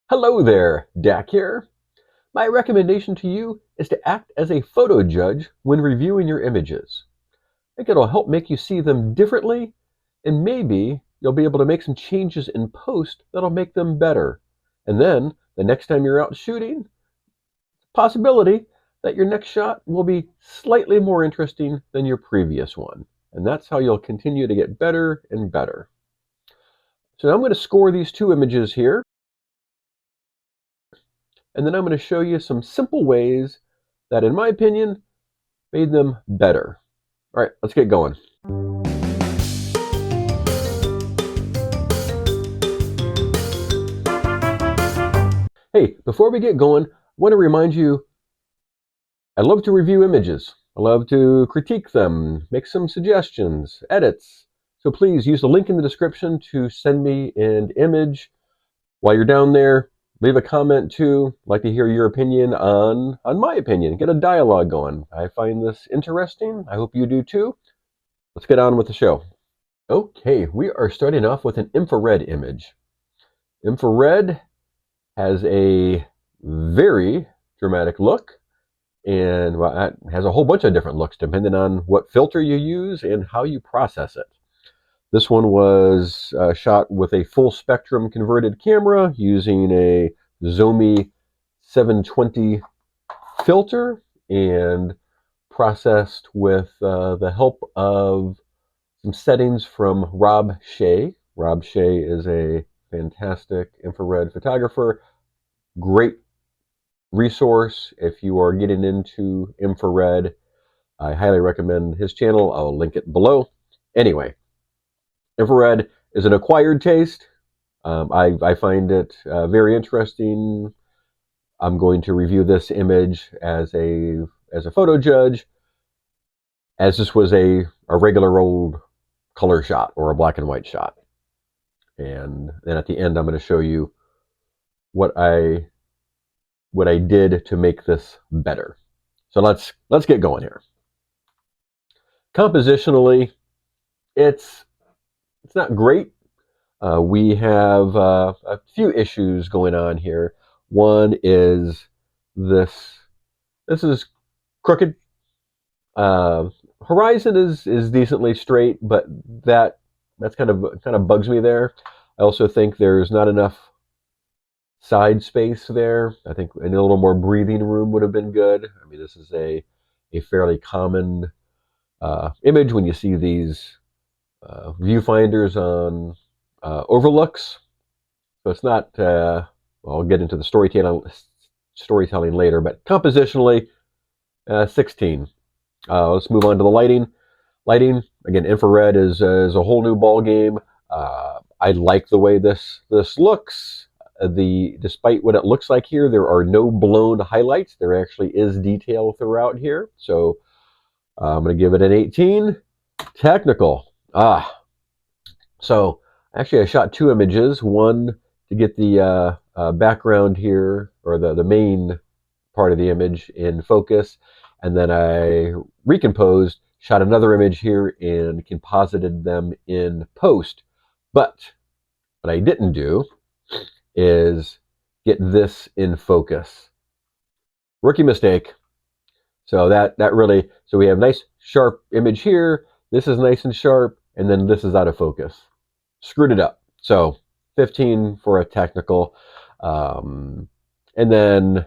Hello there, Dak here. My recommendation to you is to act as a photo judge when reviewing your images. I think it'll help make you see them differently, and maybe you'll be able to make some changes in post that'll make them better. And then, the next time you're out shooting, possibility that your next shot will be slightly more interesting than your previous one. And that's how you'll continue to get better and better. So now I'm going to score these two images here, and then I'm going to show you some simple ways that, in my opinion, made them better. All right, let's get going. Hey, before we get going, I want to remind you, I love to review images. I love to critique them, make some suggestions, edits. So please use the link in the description to send me an image. While you're down there, leave a comment too. I'd like to hear your opinion on my opinion. Get a dialogue going. I find this interesting. I hope you do too. Let's get on with the show. Okay, we are starting off with an infrared image. Infrared has a very dramatic look, and well, it has a whole bunch of different looks depending on what filter you use and how you process it. This one was shot with a full spectrum converted camera using a Zomi 720 filter and processed with the help of some settings from Rob Shea. Rob Shea is a fantastic infrared photographer. Great resource if you are getting into infrared. I highly recommend his channel. I'll link it below. Anyway, infrared is an acquired taste. I find it very interesting. I'm going to review this image as a photo judge, as this was a regular old color shot or a black and white shot. And then at the end, I'm going to show you what I did to make this better. So let's get going here. Compositionally, it's not great. We have a few issues going on here. One is this is crooked. Horizon is decently straight, but that's kind of bugs me there. I also think there's not enough side space there. I think a little more breathing room would have been good. I mean, this is a fairly common image when you see these viewfinders on overlooks. So it's not, well, I'll get into the storytelling later, but compositionally, 16. Let's move on to the lighting. Lighting, again, infrared is a whole new ball game. I like the way this looks. Despite what it looks like here, there are no blown highlights. There actually is detail throughout here. So I'm going to give it an 18. Technical. So actually I shot two images. One to get the background here, or the main part of the image in focus. And then I recomposed, shot another image here, and composited them in post. But what I didn't do is get this in focus. Rookie mistake. So that really, so we have nice sharp image here. This is nice and sharp, and then this is out of focus. Screwed it up. So 15 for a technical. And then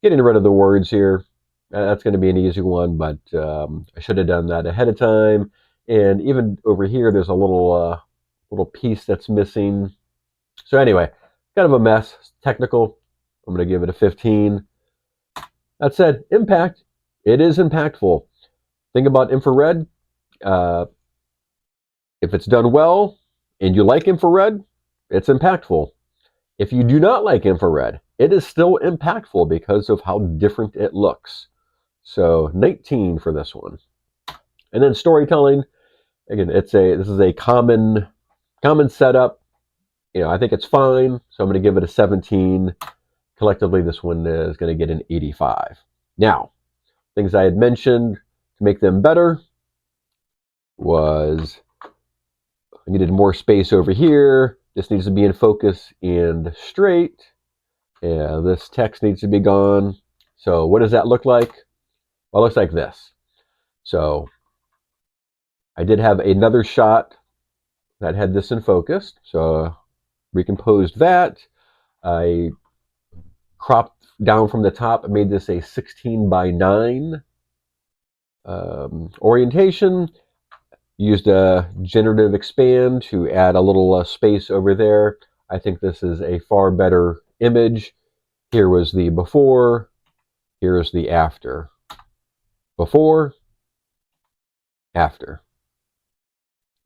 getting rid of the words here. That's going to be an easy one, but I should have done that ahead of time. And even over here, there's a little piece that's missing. So anyway, kind of a mess. Technical. I'm going to give it a 15. That said, impact. It is impactful. Think about infrared. If it's done well and you like infrared, it's impactful. If you do not like infrared, it is still impactful because of how different it looks. So 19 for this one. And then storytelling, again, this is a common setup. You know, I think it's fine, so I'm going to give it a 17. Collectively, this one is going to get an 85. Now, things I had mentioned to make them better was I needed more space over here. This needs to be in focus and straight. Yeah, this text needs to be gone. So what does that look like? Well, it looks like this. So I did have another shot that had this in focus. So recomposed that. I cropped down from the top. I made this a 16 by 9 orientation. Used a generative expand to add a little space over there. I think this is a far better image. Here was the before. Here is the after. Before, after.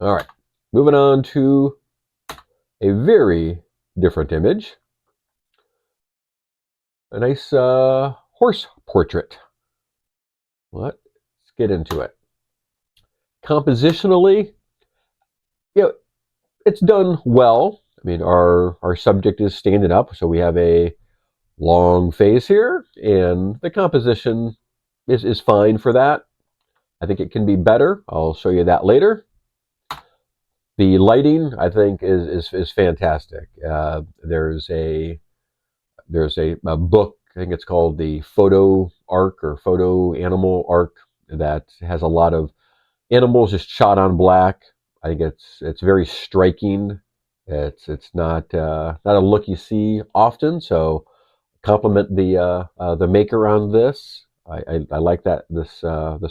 All right, moving on to a very different image. A nice horse portrait. Let's get into it. Compositionally, you know, it's done well. I mean, our subject is standing up, so we have a long face here, and the composition is fine for that. I think it can be better. I'll show you that later. The lighting, I think, is fantastic. There's a book. I think it's called the Photo Arc or Photo Animal Arc that has a lot of animals just shot on black. I think it's very striking. It's not a look you see often. So compliment the maker on this. I like that this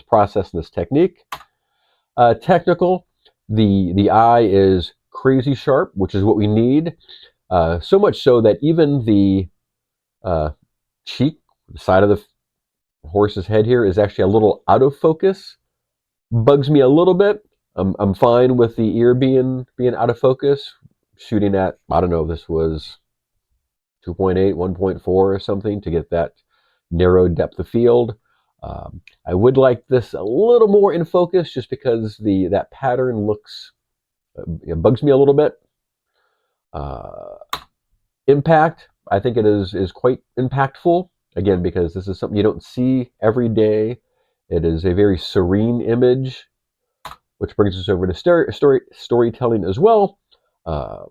process and this technique. Technical, the eye is crazy sharp, which is what we need. So much so that even the uh, cheek, the side of the horse's head here, is actually a little out of focus. Bugs me a little bit. I'm fine with the ear being out of focus. Shooting at, I don't know, this was 2.8, 1.4 or something to get that narrow depth of field. I would like this a little more in focus just because that pattern looks it bugs me a little bit. Uh, Impact, I think it is quite impactful. Again, because this is something you don't see every day. It is a very serene image, which brings us over to storytelling as well. Uh,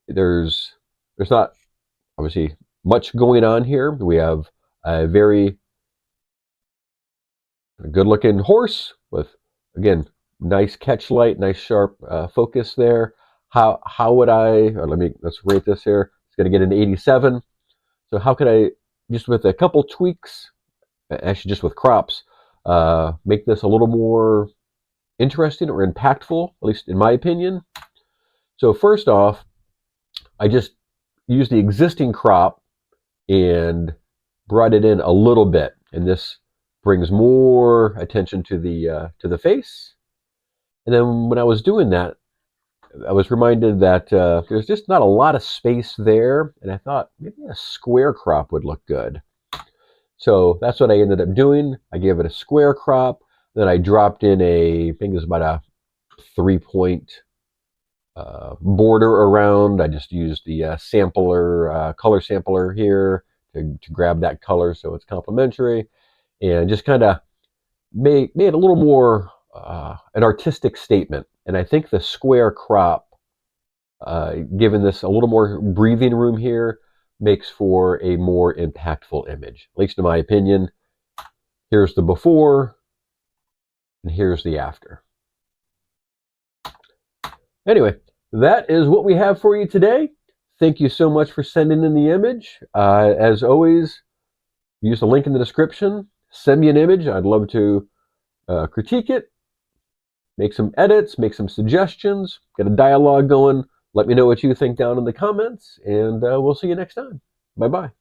there's not obviously much going on here. We have a very good looking horse with, again, nice catch light, nice sharp focus there. How would I, or let's rate this here. It's going to get an 87. So how could I, just with a couple tweaks, actually just with crops, make this a little more interesting or impactful, at least in my opinion? So first off, I just used the existing crop and brought it in a little bit, and this brings more attention to the face. And then when I was doing that, I was reminded that there's just not a lot of space there, and I thought maybe a square crop would look good. So that's what I ended up doing. I gave it a square crop, then I dropped in I think it was about a 3-point border around. I just used the color sampler here to grab that color so it's complementary, and just kind of made a little more an artistic statement. And I think the square crop, given this a little more breathing room here, makes for a more impactful image, at least in my opinion. Here's the before, and here's the after. Anyway, that is what we have for you today. Thank you so much for sending in the image. As always, use the link in the description. Send me an image. I'd love to critique it, make some edits, make some suggestions, get a dialogue going. Let me know what you think down in the comments, and we'll see you next time. Bye-bye.